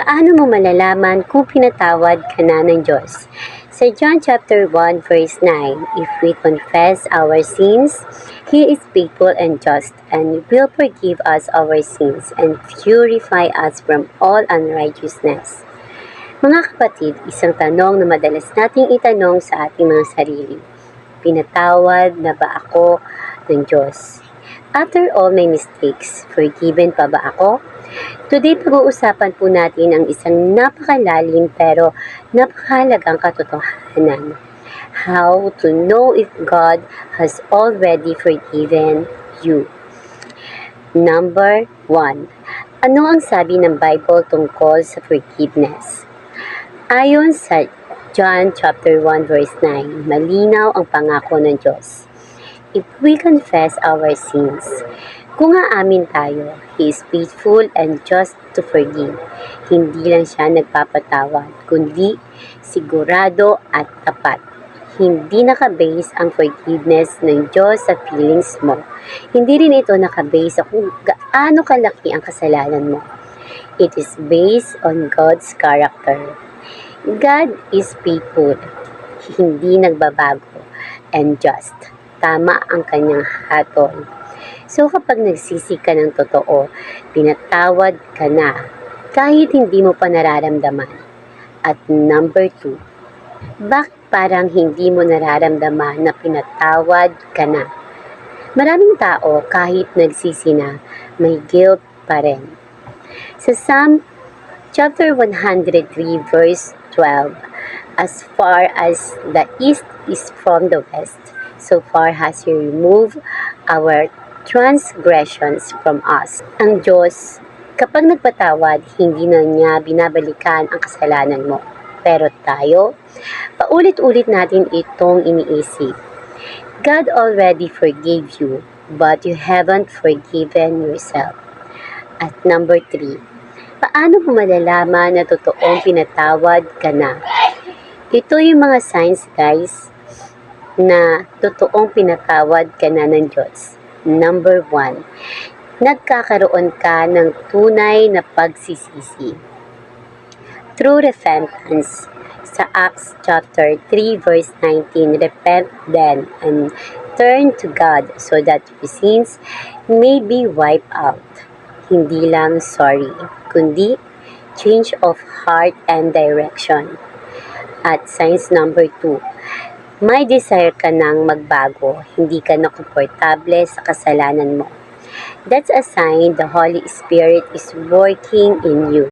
Paano mo malalaman kung pinatawad ka na ng Diyos? Sa John chapter 1 verse 9, if we confess our sins, He is faithful and just and will forgive us our sins and purify us from all unrighteousness. Mga kapatid, isang tanong na madalas nating itanong sa ating mga sarili. Pinatawad na ba ako ng Diyos? After all my mistakes, forgiven pa ba ako? Today, pag-uusapan po natin ang isang napakalalim pero napakahalagang katotohanan. How to know if God has already forgiven you. Number 1. Ano ang sabi ng Bible tungkol sa forgiveness? Ayon sa John chapter 1 verse 9, malinaw ang pangako ng Diyos. If we confess our sins, kung aamin tayo, He is faithful and just to forgive. Hindi lang siya nagpapatawad, kundi sigurado at tapat. Hindi nakabase ang forgiveness ng Diyos sa feelings mo. Hindi rin ito nakabase sa kung gaano kalaki ang kasalanan mo. It is based on God's character. God is faithful, hindi nagbabago, and just. Tama ang kanyang hatol. So kapag nagsisi ka ng totoo, pinatawad ka na, kahit hindi mo pa nararamdaman. At number 2, bakit parang hindi mo nararamdaman na pinatawad ka na? Maraming tao kahit nagsisi na, may guilt pa rin. Sa Psalm chapter 103 verse 12, as far as the east is from the west, so far has He removed our transgressions from us. Ang Diyos, kapag nagpatawad, hindi na niya binabalikan ang kasalanan mo. Pero tayo, paulit-ulit natin itong iniisip. God already forgave you, but you haven't forgiven yourself. At number 3, paano mo malalaman na totoong pinatawad ka na? Ito yung mga signs, guys, na totoong pinatawad ka na ng Diyos. Number 1, nagkakaroon ka ng tunay na pagsisisi. True repentance. Sa Acts chapter 3 verse 19, repent then and turn to God so that your sins may be wiped out. Hindi lang sorry, kundi change of heart and direction. At signs number 2, may desire ka nang magbago, hindi ka na komportable sa kasalanan mo. That's a sign the Holy Spirit is working in you.